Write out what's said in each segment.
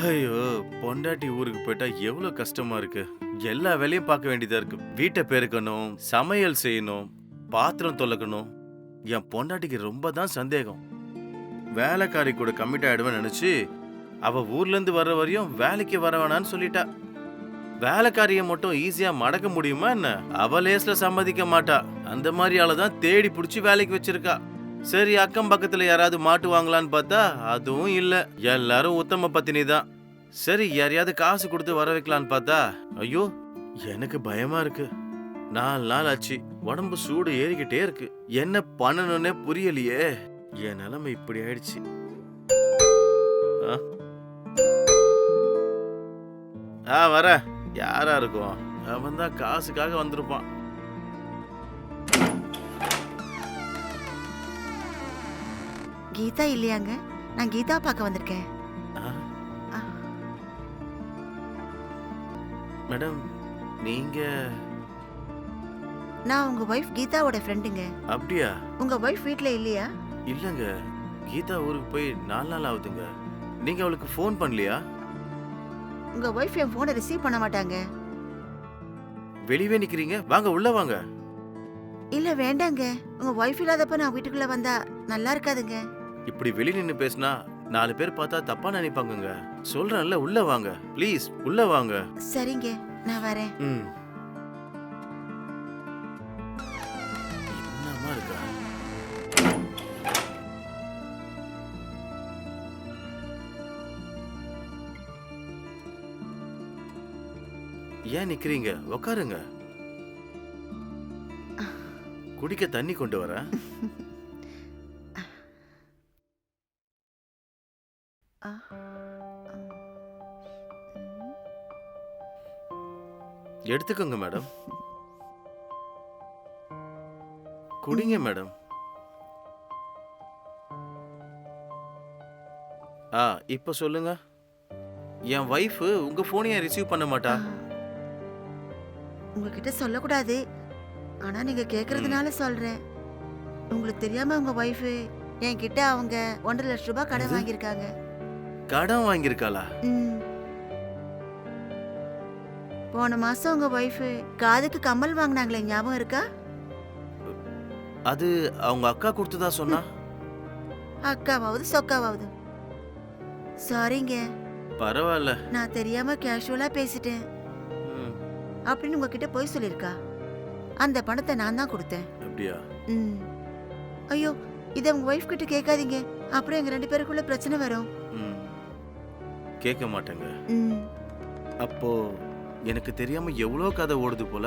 ஐயோ! பொண்டாட்டி ஊருக்கு போயிட்டா எவ்ளோ கஷ்டமா இருக்கு. எல்லா வேலையும் பார்க்க வேண்டியதா இருக்கு. வீட்ட பெருக்கணும், சமையல் செய்யணும், பாத்திரம் தொலக்கணும். என் பொண்டாட்டிக்கு ரொம்ப தான் சந்தேகம். வேலைக்காரி கூட கமிட் ஆயிடுவேன்னு நினைச்சு, அவ ஊர்ல இருந்து வர்ற வரையும் வேலைக்கு வர வேணான்னு சொல்லிட்டா. வேலைக்காரிய மட்டும் ஈஸியா மடக்க முடியுமா என்ன? அவ லேஸ்ல சம்மதிக்க மாட்டா. அந்த மாதிரி ஆள தான் தேடி புடிச்சு வேலைக்கு வச்சிருக்கா. சரி அக்கம் பக்கத்துல யாராவது மாட்டுவாங்களான்னு பார்த்தா அதுவும் இல்ல. எல்லாரும் உத்தம பத்தினி தான். சரி யாரையாவது காசு கொடுத்து வர வைக்கலான்னு பார்த்தா ஐயோ எனக்கு பயமா இருக்கு. 4 நாள் ஆச்சு. உடம்பு சூடு ஏறிக்கிட்டே இருக்கு. என்ன பண்ணணும்னே புரியலையே. என் நிலைமை இப்படி ஆயிடுச்சு. ஆ? வர யாரா இருக்கும்? அவன் தான் காசுக்காக வந்திருப்பான். கீதா இல்லையாங்க? நான் கீதா பார்க்க வந்திருக்கேன். ஆ? ஆ, மேடம் நீங்க நான் உங்க ஒய்ஃப் கீதாவோட ஃப்ரெண்டுங்க. அப்படியா? உங்க ஒய்ஃப் வீட்ல இல்லையா? இல்லங்க, கீதா ஊருக்கு போய் 4 நாள் ஆகுதுங்க. நீங்க அவளுக்கு ஃபோன் பண்ணலையா? உங்க ஒய்ஃப் என் போனை ரிசீவ் பண்ண மாட்டாங்க. வெளியவே நிக்கிறீங்க, வாங்க உள்ள வாங்க. இல்ல வேண்டாங்க. உங்க ஒய்ஃப் இல்லாதப்ப நான் வீட்டுக்குள்ள வந்தா நல்லா இருக்காதுங்க. இப்படி வெளிய நின்னு பேசினா 4 பேர் பார்த்தா தப்பா நினைப்பாங்கங்க. சொல்றேன்ல உள்ள வாங்க, ப்ளீஸ் உள்ள வாங்க. சரிங்க, நான் வரேன். ம். என்னமா இருக்கா? ஏன் நிக்கிறீங்க? உட்காருங்க. குடிக்க தண்ணி கொண்டு வரேன். ஆ, எடுத்துக்கோங்க மேடம். குடிங்க மேடம். இப்ப சொல்லுங்க. என் வைஃப் உங்க போனையே ரிசீவ் பண்ண மாட்டா. உங்ககிட்ட சொல்லக்கூடாது. ஆனா நீங்க கேக்குறதுனால சொல்றேன். உங்களுக்கு தெரியாம உங்க ஒய்ஃப் என்கிட்ட அவங்க 1.5 லட்சம் ரூபாய் கடன் எது? வாங்கியிருக்காங்க. கடன் வாங்கியிருக்காளா? ம். போன மாசம் உங்க ஒய்ஃப் காதுக்கு கம்மல் வாங்கினாங்களே, ஞாபகம் இருக்கா? அது அவங்க அக்கா கொடுத்ததா சொன்னா. அக்காவாவது சொக்காவாவது. சாரிங்க, பரவாயில்ல. நான் தெரியாம கேஷுவலா பேசிட்டேன் ம், அப்படின்னு உங்ககிட்ட போய் சொல்லியிருக்கா. அந்த பணத்தை நான் தான் கொடுத்தேன். அப்படியா? ம். ஐயோ, இதை உங்க ஒய்ஃப் கிட்ட கேட்காதீங்க. அப்புறம் எங்க 2 பேருக்குள்ள பிரச்சனை வரும். ம். கேட்க மாட்டேங்க. ம். அப்போ எனக்கு தெரியாம எவ்வளோ கதை ஓடுது போல.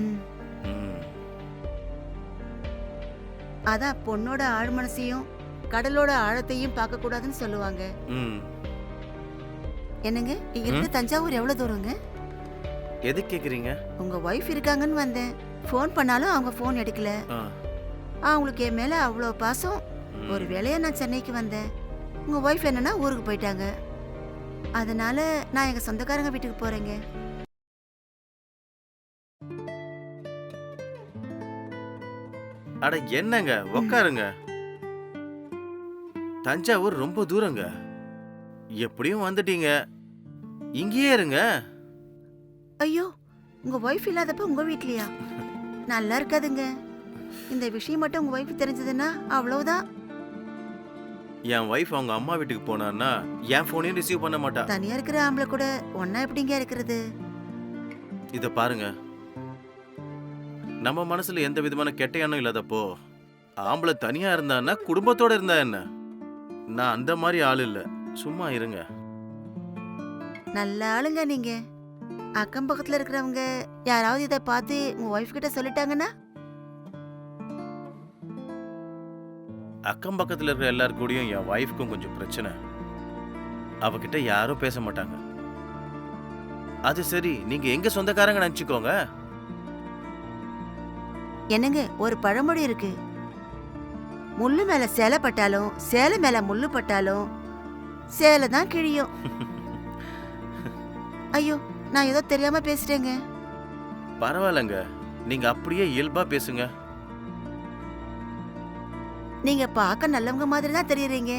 ம். ம். அதான் பொண்ணோட ஆழ் மனசையும் கடலோட ஆழத்தையும் பார்க்க கூடாதுன்னு சொல்லுவாங்க. ம். என்னங்க, இங்க இருந்து தஞ்சாவூர் எவ்வளவு தூரங்க? எது கேக்குறீங்க? உங்க ஒய்ஃப் இருக்காங்கன்னு வந்தேன். ஃபோன் பண்ணாலும் அவங்க ஃபோன் எடுக்கல. ஆ, அவங்களுக்கு என் மேல அவ்வளோ பாசம். ம். ஒரு வேலையா நான் சென்னைக்கு வந்தேன். உங்க ஒய்ஃப் என்னன்னா ஊருக்கு போயிட்டாங்க. அதனால நான் எங்க சொந்தக்காரங்க வீட்டுக்கு போறேங்க. அட என்னங்க, உக்காருங்க. தஞ்சாவூர் ரொம்ப தூரங்க. எப்படியும் வந்துட்டீங்க, இங்கேயே இருங்க. ஐயோ, உங்க ஒய்ஃப் இல்லாதப்ப உங்க வீட்லயா? நல்லா இருக்காதுங்க. இந்த விஷயம் மட்டும் உங்க ஒய்ஃப் தெரிஞ்சதுன்னா அவ்வளவுதான். என் வைஃப் அவங்க அம்மா வீட்டுக்கு போனான்னா என் போனையும் ரிசீவ் பண்ண மாட்டா. தனியா இருக்கிற ஆம்பளை கூட ஒன்னா எப்படிங்க இருக்கிறது? இத பாருங்க, நம்ம மனசுல எந்த விதமான கெட்ட எண்ணம் இல்லாதப்போ ஆம்பளை தனியா இருந்தான்னா குடும்பத்தோட இருந்தா என்ன? நான் அந்த மாதிரி ஆள் இல்ல. சும்மா இருங்க. நல்ல ஆளுங்க நீங்க. அக்கம் பக்கத்துல இருக்கிறவங்க யாராவது இதை பார்த்து உங்க ஒய்ஃப் கிட்ட சொல்லிட்டாங்கன்னா? அக்கம் பக்கத்துல இருக்கிற எல்லார் கூடயும் என் வைஃப்க்கும் கொஞ்சம் பிரச்சனை. அவகிட்ட யாரும் பேச மாட்டாங்க. அது சரி, நீங்க எங்க சொந்தக்காரங்க நினைச்சுக்கோங்க. என்னங்க, ஒரு பழமொழி இருக்கு. முள்ளு மேல சேலை பட்டாலும் சேலை மேல முள்ளு பட்டாலும் சேலை தான் கிழியும். ஐயோ, நான் ஏதோ தெரியாம பேசிட்டேங்க. பரவாயில்லங்க, நீங்க அப்படியே இயல்பா பேசுங்க. நீங்க பார்க்க நல்லவங்க மாதிரி தான் தெரியுறீங்க.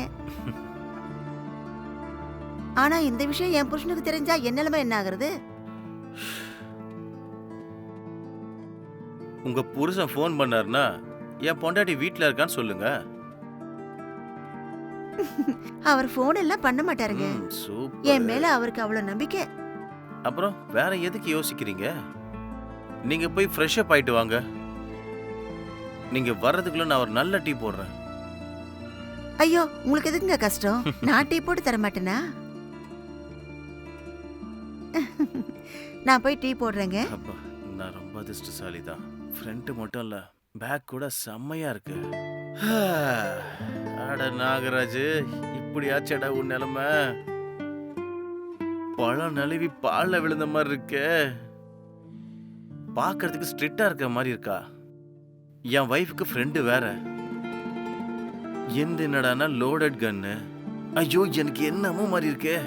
ஆனா இந்த விஷயம் என் புருஷனுக்கு தெரிஞ்சா என் நிலைமை என்ன ஆகுறது? உங்க புருஷன் ஃபோன் பண்ணாருன்னா என் பொண்டாட்டி வீட்ல இருக்கான்னு சொல்லுங்க. அவர் போன் எல்லாம் பண்ண மாட்டாருங்க. சூப்பர். என் மேல அவருக்கு அவ்வளவு நம்பிக்கை. அப்புறம் வேற எதுக்கு யோசிக்கிறீங்க? நீங்க போய் ஃப்ரெஷ் அப் ஆயிட்டு வாங்க. நீங்க வர்றதுக்குள்ள நான் ஒரு நல்ல டீ போடுறேன். ஐயோ, உங்களுக்கு எதுக்குங்க கஷ்டம்? நான் டீ போட்டு தர மாட்டேனா? நான் போய் டீ போடுறேங்க. அப்பா, நான் ரொம்ப அதிர்ஷ்டசாலி தான். ஃப்ரண்ட் மட்டும் இல்ல, பேக் கூட செம்மையா இருக்கு. அட நாகராஜ், இப்படியாச்சடா உன் நிலைமை. பழம் நழுவி பால்ல விழுந்த மாதிரி இருக்கே. பார்க்கிறதுக்கு ஸ்ட்ரிக்டா இருக்க மாதிரி இருக்கா. என் வைஃப்க்கு ஃப்ரெண்டு வேற. எந்த என்னடானா லோடட் கன்னு. ஐயோ, எனக்கு என்னமோ மாதிரி இருக்கே.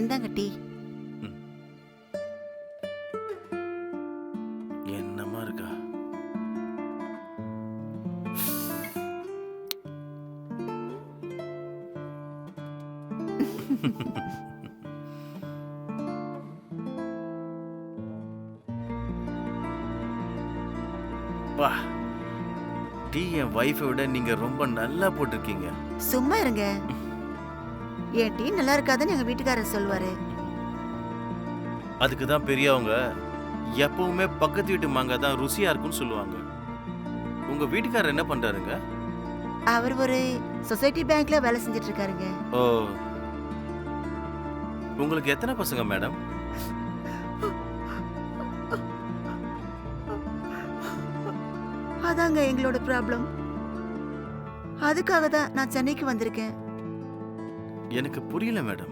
இந்தாங்க டீ. என்னமா இருக்கா? பா, டீ என் வைஃபை விட நீங்க ரொம்ப நல்லா போட்டிருக்கீங்க. சும்மா இருங்க. என் டீ நல்லா இருக்காதுன்னு எங்க வீட்டுக்காரர் சொல்லுவாரு. அதுக்கு தான் பெரியவங்க எப்பவுமே பக்கத்து வீட்டு மாங்காய் தான் ருசியா இருக்கும்னு சொல்லுவாங்க. உங்க வீட்டுக்காரர் என்ன பண்றாருங்க? அவர் ஒரு சொசைட்டி பேங்க்ல வேலை செஞ்சுட்டு இருக்காருங்க. ஓ, உங்களுக்கு எத்தனை பசங்க மேடம்? அதாங்க எங்களோட ப்ராப்ளம். அதுக்காக தான் நான் சென்னைக்கு வந்திருக்கேன். எனக்கு புரியல மேடம்.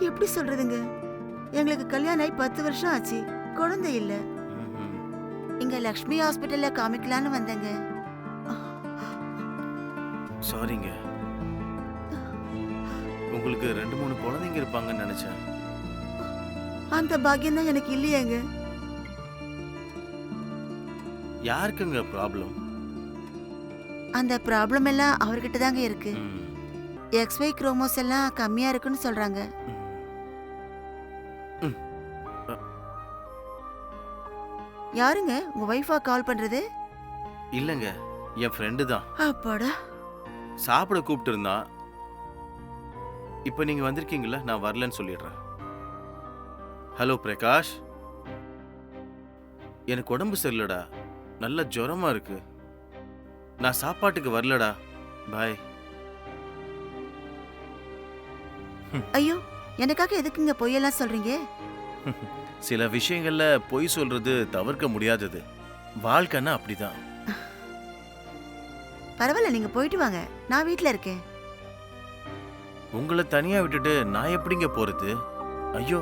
எப்படி சொல்றதுங்க? எங்களுக்கு கல்யாணம் ஆகி 10 வருஷம் ஆச்சு, குழந்தை இல்ல. இங்க லக்ஷ்மி ஹாஸ்பிட்டல்ல காமிக்கலான்னு வந்தேங்க. சாரிங்க. உங்களுக்கு 2-3 குழந்தைங்க இருப்பாங்கன்னு நினைச்சேன். அந்த பாக்கியம் தான் எனக்கு இல்லையேங்க. யாருக்குங்க ப்ராப்ளம்? அந்த ப்ராப்ளம் எல்லாம் அவர்கிட்ட தாங்க இருக்கு. XY குரோமோஸ் எல்லாம் கம்மியா இருக்குன்னு சொல்றாங்க. யாருங்க உங்க வைஃபா கால் பண்றது? இல்லங்க, என் ஃப்ரெண்டு தான். அப்பாடா. சாப்பிட கூப்பிட்டு இருந்தான். இப்போ நீங்க வந்திருக்கீங்களா, நான் வரலன்னு சொல்லிடுறேன். ஹலோ பிரகாஷ், எனக்கு உடம்பு சரியில்லடா, நல்ல ஜுரமா இருக்கு. நான் சாப்பாட்டுக்கு வரலடா, பாய். ஐயோ, எனக்காக எதுக்குங்க பொய்யெல்லாம் சொல்றீங்க? சில விஷயங்கள்ல பொய் சொல்றது தவிர்க்க முடியாதது. வாழ்க்கைன்னா அப்படிதான். பரவாயில்ல, நீங்க போயிட்டு வாங்க, நான் வீட்ல இருக்கேன். உங்களை தனியா விட்டுட்டு நான் எப்படிங்க போறது? ஐயோ,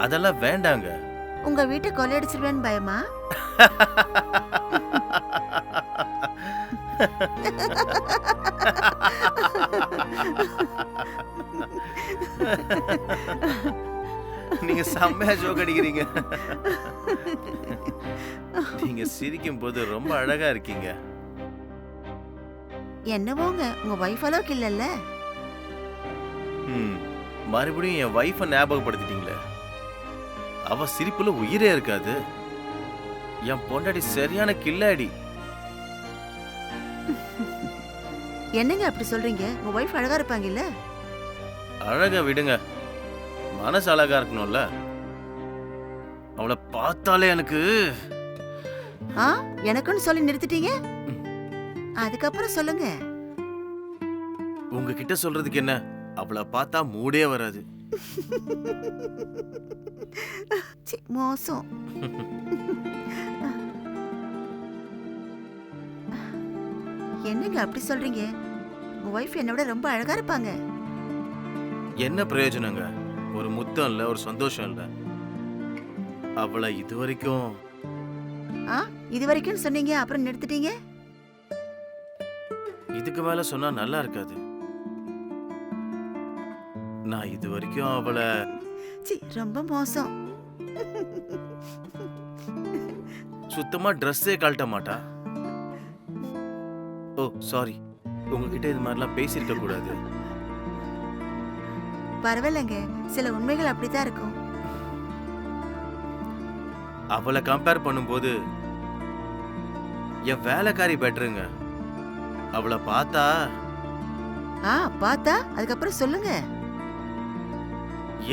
அதெல்லாம் வேண்டாங்க. உங்க வீட்டை கொள்ளையடிச்சிருவேன்னு பயமா? நீங்க செம்மையா ஜோக் அடிக்கிறீங்க. நீங்க சிரிக்கும் போது ரொம்ப அழகா இருக்கீங்க. என்னவோங்க, உங்க வைஃப் அளவுக்கு இல்லல்ல? மறுபடியும் என் வைஃபை ஞாபகப்படுத்திட்டீங்களே. அவ சிரிப்புல உயிரே இருக்காது. என் பொண்டாட்டி சரியான கில்லாடி. என்னங்க அப்படி சொல்றீங்க? உங்க வைஃப் அழகா இருப்பாங்கல்ல? அழகா விடுங்க, மனசு அழகா இருக்கணும்ல. அவளை பார்த்தாலே எனக்கு எனக்குன்னு சொல்லி நிறுத்திட்டீங்க. அதுக்கப்புறம் சொல்லுங்க. உங்ககிட்ட சொல்றதுக்கு என்ன? அவளை பார்த்தா மூடே வராது. மோசம். என்னங்க அப்படி சொல்றீங்க? உங்க வைஃப் என்னோட ரொம்ப அழகா இருப்பாங்க. என்ன பிரயோஜனங்க? ஒரு முத்தம் இல்ல, ஒரு சந்தோஷம் இல்ல. அவளை இது வரைக்கும் சொன்னீங்க, அப்புறம் நிறுத்திட்டீங்க. இதுக்கு மேல சொன்னா நல்லா இருக்காது. நான் இது வரைக்கும் அவளை ரொம்ப மோசம். சுத்தமா ட்ரெஸ்ஸே கழட்ட மாட்டா. ஓ சாரி, உங்ககிட்ட இது மாதிரிலாம் பேசியிருக்க கூடாது. பரவாயில்லைங்க, சில உண்மைகள் அப்படித்தான் இருக்கும். அவளை கம்பேர் பண்ணும்போது என் வேலைக்காரி பெட்டருங்க. அவளை பார்த்தா பார்த்தா அதுக்கப்புறம் சொல்லுங்க.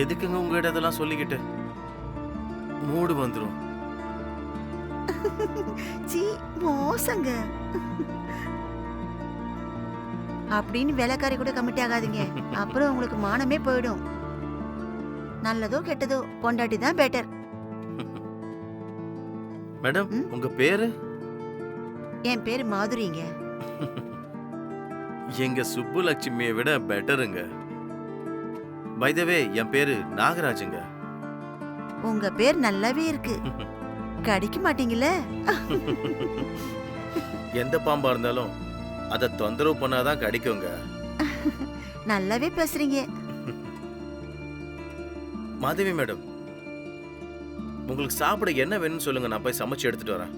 எதுக்குங்க உங்ககிட்ட இதெல்லாம் சொல்லிக்கிட்டு? மூடு வந்துரும். சீ, மோசங்க. அப்படின்னு வேலைக்காரி கூட கமிட்டி ஆகாதீங்க. அப்புறம் உங்களுக்கு மானமே போயிடும். நல்லதோ கெட்டதோ பொண்டாட்டி தான் பெட்டர். மேடம், ம்? உங்க பேரு? என் பேரு மாதுரிங்க. எங்க சுப்புலட்சுமியை விட பெட்டருங்க. பை த வே, என் பேரு நாகராஜுங்க. உங்க பேர் நல்லாவே இருக்கு. கடிக்க மாட்டீங்கல்ல? எந்த பாம்பா இருந்தாலும் அதை தொந்தரவு பண்ணாதான் கடிக்குங்க. நல்லாவே பேசுறீங்க. மாதவி மேடம், உங்களுக்கு சாப்பிட என்ன வேணும்னு சொல்லுங்க, நான் போய் சமைச்சு எடுத்துட்டு வரேன்.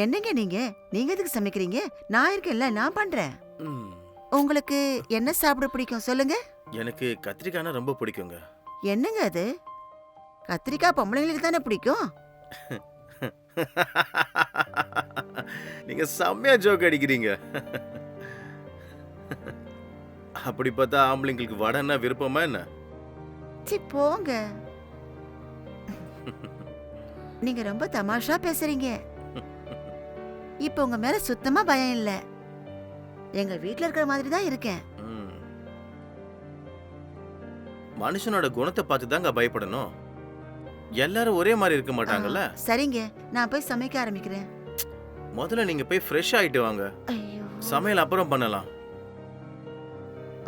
என்னங்க நீங்க நீங்க எதுக்கு சமைக்கிறீங்க? நான் இருக்கேன்ல, நான் பண்றேன். ம், உங்களுக்கு என்ன சாப்பிட பிடிக்கும் சொல்லுங்க. எனக்கு கத்திரிக்காய்னா ரொம்ப பிடிக்குங்க. என்னங்க அது? கத்திரிக்காய் பொம்பளைங்களுக்கு தானே பிடிக்கும். நீங்க செம்மையா ஜோக் அடிக்கிறீங்க. அப்படி பார்த்தா ஆம்பளைங்களுக்கு வடைன்னா விருப்பமா என்ன? சி போங்க. நீங்க ரொம்ப தமாஷா பேசுறீங்க. இப்ப உங்க மேல சுத்தமா பயம் இல்ல. எங்க வீட்ல இருக்கிற மாதிரி தான் இருக்கேன். ம். மனுஷனோட குணத்தை பார்த்து தாங்க பயப்படணும். எல்லாரும் ஒரே மாதிரி இருக்க மாட்டாங்கல்ல. சரிங்க, நான் போய் சமைக்க ஆரம்பிக்கிறேன். முதல்ல நீங்க போய் ஃப்ரெஷ் ஆயிட்டு வாங்க. ஐயோ. சமையல் அப்புறம் பண்ணலாம்.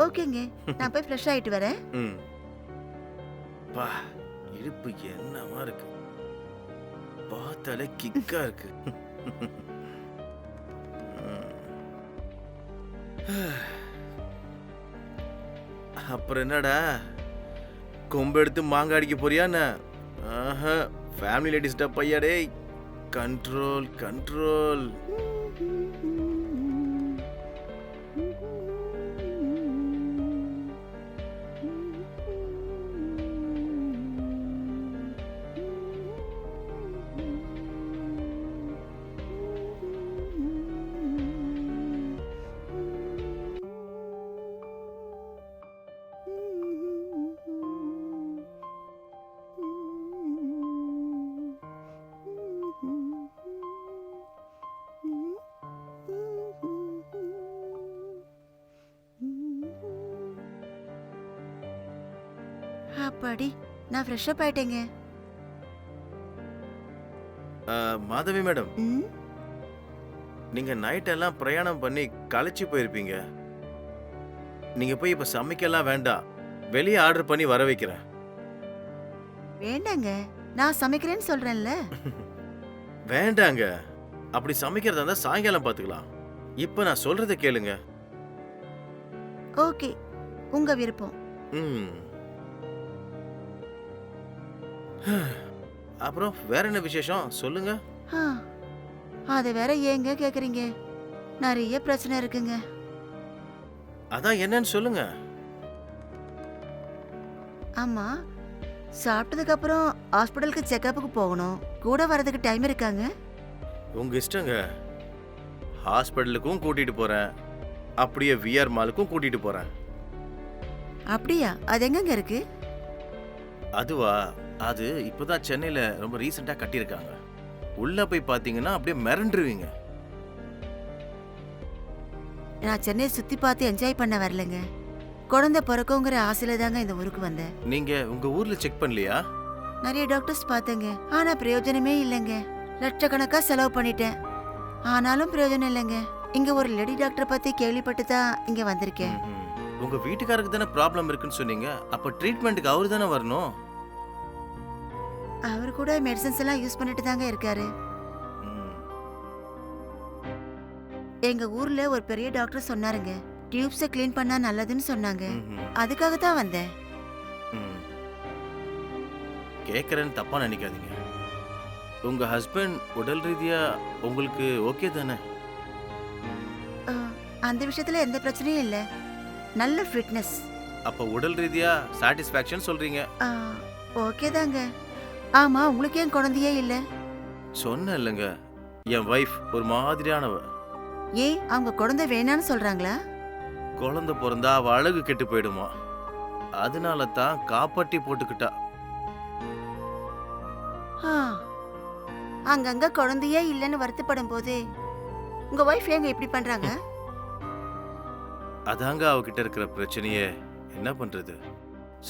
ஓகேங்க, நான் போய் ஃப்ரெஷ் ஆயிட்டு வரேன். ம். பா, இடுப்பு என்னவா இருக்கு. பார்த்தாலே கிக்கா இருக்கு. அப்புறம் என்னடா, கொம்பு எடுத்து மாங்காய் அடிக்க போறியா என்ன? ஆஹா, ஃபேமிலில டிஸ்டர்ப் ஐயா டேய். Control control. அப்பாடி, நான் ஃப்ரெஷ் அப் ஆயிட்டேங்க. மாதவி மேடம், ம், நீங்க நைட் எல்லாம் பிரயாணம் பண்ணி களைச்சு போயிருப்பீங்க. நீங்க போய் இப்ப சமைக்கலாம் வேண்டாம், வெளியே ஆர்டர் பண்ணி வர வைக்கிறேன். வேண்டாங்க, நான் சமைக்கிறேன்னு சொல்றேன்ல. வேண்டாங்க, அப்படி சமைக்கிறதா இருந்தா சாயங்காலம் பாத்துக்கலாம். இப்ப நான் சொல்றதை கேளுங்க. ஓகே, உங்க விருப்பம். ம். அப்புறம் வேற என்ன விசேஷம் சொல்லுங்க. ஆ, அது வேற ஏங்க கேக்குறீங்க? நிறைய பிரச்சனை இருக்குங்க. அதான் என்னன்னு சொல்லுங்க. ஆமா, சாப்பிட்டதுக்கு அப்புறம் ஹாஸ்பிடலுக்கு செக்கப்புக்கு போகணும். கூட வரதுக்கு டைம் இருக்காங்க? உங்க இஷ்டங்க. ஹாஸ்பிட்டலுக்கும் கூட்டிட்டு போறேன், அப்படியே விஆர் மாலுக்கும் கூட்டிட்டு போறேன். அப்படியா? அது எங்கங்க இருக்கு? அதுவா, அது இப்பதான் சென்னையில ரொம்ப ரீசெண்டா கட்டியிருக்காங்க. உள்ள போய் பாத்தீங்கன்னா அப்படியே மிரண்டுருவீங்க. நான் சென்னையை சுத்தி பார்த்து என்ஜாய் பண்ண வரலங்க. குழந்தை பிறக்குங்கிற ஆசையில தாங்க இந்த ஊருக்கு வந்தேன். நீங்க உங்க ஊர்ல செக் பண்ணலையா? நிறைய டாக்டர்ஸ் பார்த்தேங்க, ஆனா பிரயோஜனமே இல்லைங்க. லட்சக்கணக்கா செலவு பண்ணிட்டேன், ஆனாலும் பிரயோஜனம் இல்லைங்க. இங்க ஒரு லேடி டாக்டர் பத்தி கேள்விப்பட்டு தான் இங்க வந்திருக்கேன். ம்ஹும். உங்க வீட்டுக்காரருக்கு தானே ப்ராப்ளம் இருக்குன்னு சொன்னீங்க. அப்ப ட்ரீட்மெண்ட்டுக்கு அவரு தானே வரணும். அவர் கூட மெடிசன்ஸ் எல்லாம் யூஸ் பண்ணிட்டு தாங்க இருக்காரு. ம். எங்க ஊர்ல ஒரு பெரிய டாக்டர் சொன்னாருங்க, டியூப்ஸை க்ளீன் பண்ணா நல்லதுன்னு சொன்னாங்க. ம்ஹும். அதுக்காக தான் வந்தேன். ம். கேக்குறேன்னு தப்பா நினைக்காதீங்க. உங்க ஹஸ்பண்ட் உடல் ரீதியா உங்களுக்கு ஓகே தானே? அந்த விஷயத்துல எந்த பிரச்சனையும் இல்ல. நல்ல ஃபிட்னஸ். அப்ப உடல் ரீதியா சாட்டிஸ்ஃபேக்ஷன் சொல்றீங்க. ஓகே தாங்க. ஆமா, உங்களுக்கு ஏன் குழந்தையே இல்ல? சொன்ன இல்லைங்க, என் வைஃப் ஒரு மாதிரியானவ. ஏன் அவங்க குழந்தை வேணான்னு சொல்றாங்களா? குழந்தை பிறந்தா அவ அழகு கெட்டு போயிடுமா, அதனால தான் காப்பாட்டி போட்டுக்கிட்டா. ஆ, அங்கங்க குழந்தையே இல்லைன்னு வருத்தப்படும் போது உங்க ஒய்ஃப் ஏங்க இப்படி பண்றாங்க? அதாங்க அவகிட்ட இருக்கிற பிரச்சனையே. என்ன பண்றது?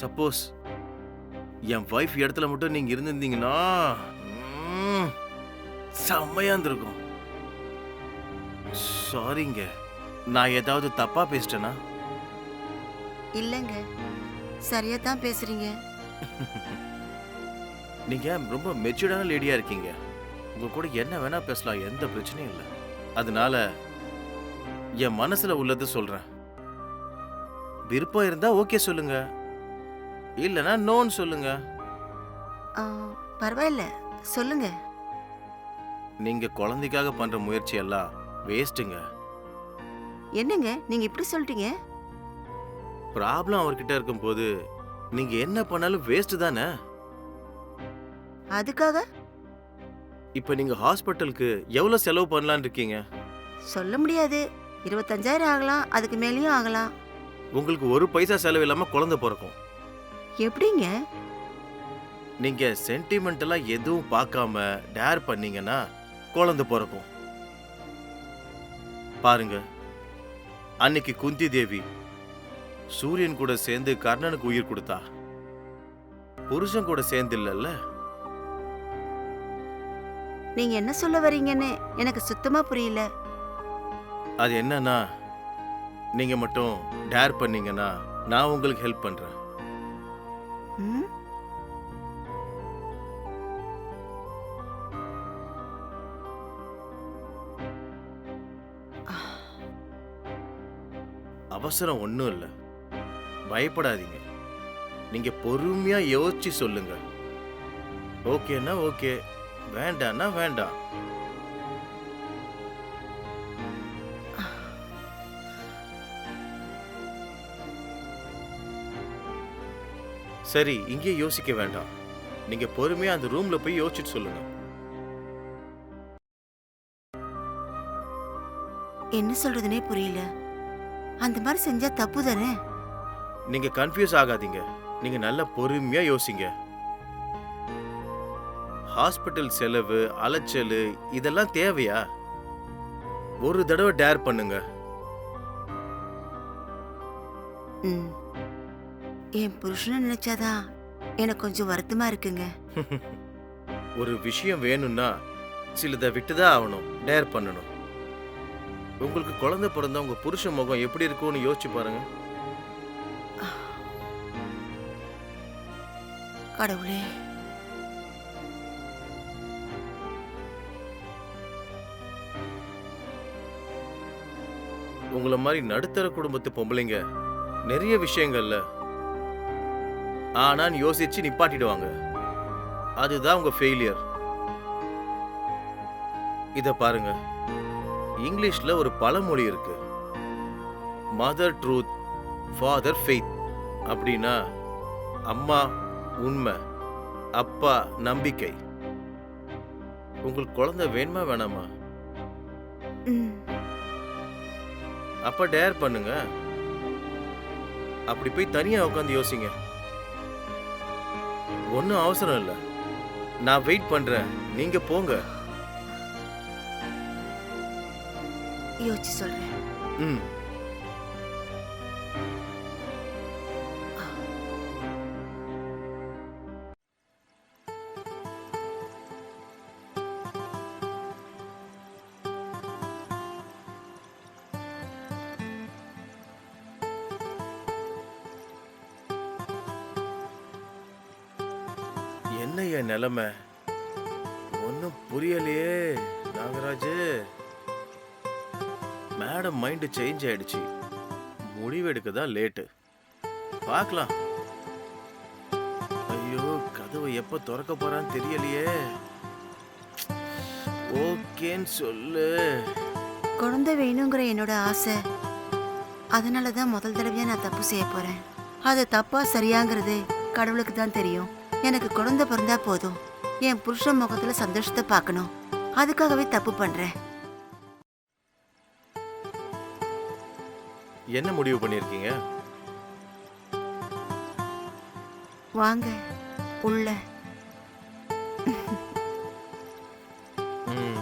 சப்போஸ் என் வைஃப் இடத்துல மட்டும் நீங்க இருந்திருந்தீங்கன்னா செம்மையா இருந்திருக்கும். சாரிங்க, நான் ஏதாவது தப்பா பேசிட்டேனா? இல்லங்க, சரியா தான் பேசுறீங்க. நீங்க ரொம்ப மெச்சூர்டான லேடியா இருக்கீங்க. உங்க கூட என்ன வேணா பேசலாம், எந்த பிரச்சனையும் இல்லை. அதனால என் மனசுல உள்ளது சொல்றேன். விருப்பம் இருந்தா ஓகே சொல்லுங்க, இல்லனா நோன்னு சொல்லுங்க. ஆ, பரவாயில்ல, சொல்லுங்க. நீங்க குழந்தைக்காக பண்ற முயற்சி எல்லாம் வேஸ்ட்டுங்க. என்னங்க நீங்க இப்படி சொல்லிட்டீங்க? ப்ராப்ளம் அவர்கிட்ட இருக்கும்போது நீங்க என்ன பண்ணாலும் வேஸ்ட் தானே. அதுக்காக இப்ப நீங்க ஹாஸ்பிட்டலுக்கு எவ்வளவு செலவு பண்ணலாம்னு இருக்கீங்க? சொல்ல முடியாது. 25,000 ஆகலாம், அதுக்கு மேலேயும் ஆகலாம். உங்களுக்கு ஒரு பைசா செலவு இல்லாம குழந்தை பிறக்கும். எப்படிங்க? நீங்க சென்டிமெண்டலா எதுவும் பார்க்காம டேர் பண்ணீங்கன்னா குழந்தை பிறக்கும். பாருங்க, அன்னைக்கு குந்தி தேவி சூரியன் கூட சேர்ந்து கர்ணனுக்கு உயிர் கொடுத்தா. புருஷன் கூட சேர்ந்து இல்லல்ல. நீங்க என்ன சொல்ல வரீங்கன்னு எனக்கு சுத்தமா புரியல. அது என்னன்னா, நீங்க மட்டும் டேர் பண்ணீங்கன்னா நான் உங்களுக்கு ஹெல்ப் பண்றேன். ம்? அவசரம் ஒன்றும் இல்லை, பயப்படாதீங்க. நீங்க பொறுமையா யோசிச்சு சொல்லுங்க. ஓகேன்னா ஓகே, வேண்டான்னா வேண்டாம். சரி, இங்கே யோசிக்க வேண்டாம். நீங்க பொறுமையா அந்த ரூம்ல போய் யோசிச்சுட்டு சொல்லுங்க. என்ன சொல்றதுனே புரியல. அந்த மாதிரி செஞ்சா தப்பு தானே? நீங்க கன்ஃபியூஸ் ஆகாதீங்க. நீங்க நல்ல பொறுமையா யோசிங்க. ஹாஸ்பிட்டல் செலவு, அலைச்சல் இதெல்லாம் தேவையா? ஒரு தடவை டேர் பண்ணுங்க. ம். என் புருஷனை நினைச்சாதான் எனக்கு கொஞ்சம் வருத்தமா இருக்குங்க. ஒரு விஷயம் வேணும்னா சிலதை விட்டுதான் ஆகணும், டேர் பண்ணணும். உங்களுக்கு குழந்தை பிறந்தா உங்க புருஷ முகம் எப்படி இருக்கும்னு யோசிச்சு பாருங்க. கடவுளே, உங்களை மாதிரி நடுத்தர குடும்பத்து பொம்பளைங்க நிறைய விஷயங்கள்ல ஆனான்னு யோசிச்சு நிப்பாட்டிடுவாங்க. அதுதான் உங்க ஃபெயிலியர். இத பாருங்க, இங்கிலீஷ்ல ஒரு பழமொழி இருக்கு. Mother truth, father faith. அப்படின்னா அம்மா உண்மை, அப்பா நம்பிக்கை. உங்களுக்கு குழந்தை வேணுமா வேணாமா? ம். அப்ப டேர் பண்ணுங்க. அப்படி போய் தனியா உட்காந்து யோசிங்க. ஒன்னும் அவசரம் இல்லை, நான் வெயிட் பண்றேன், நீங்க போங்க. யோசிச்சு சொல்றேன். ம். என்ன என் நிலைமை ஒன்னும் புரியலையே நாகராஜ். மேடம் மைண்ட் சேஞ்ச் ஆயிடுச்சு. முடிவெடுக்க தான் லேட்டு. பார்க்கலாம். ஐயோ, கதவை எப்ப திறக்க போறான்னு தெரியலையே. ஓகேன்னு சொல்லு. குழந்தை வேணுங்கிற என்னோட ஆசை அதனால தான் முதல் தடவையா நான் தப்பு செய்ய போறேன். அது தப்பா சரியாங்கிறது கடவுளுக்கு தான் தெரியும். எனக்கு குழந்தை பிறந்தா போதும். என் புருஷன் முகத்துல சந்தோஷத்தை பார்க்கணும். அதுக்காகவே தப்பு பண்றேன். என்ன முடிவு பண்ணியிருக்கீங்க? வாங்க உள்ள. ம்.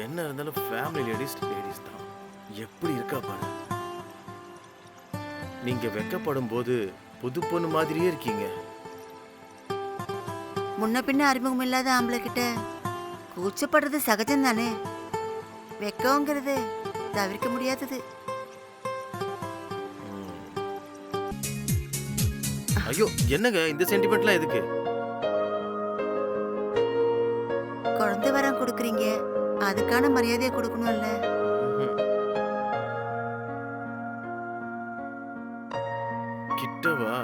என்ன இருந்தாலும் ஃபேமிலி லேடிஸ் தான். எப்படி இருக்கா பாரு. நீங்க வெக்கப்படும் போது புது பொண்ணு மாதிரியே இருக்கீங்க. முன்ன பின்ன அறிமுகம் இல்லாத ஆம்பளை கிட்ட கூச்சப்படுறது சகஜம் தானே. வெக்கங்கிறது தவிர்க்க முடியாதது. ம். ஐயோ என்னங்க இந்த சென்டிமெண்ட்லாம் எதுக்கு? குழந்தை வரம் கொடுக்குறீங்க, அதுக்கான மரியாதையை கொடுக்கணும்ல. ம்ஹும். கிட்ட வா.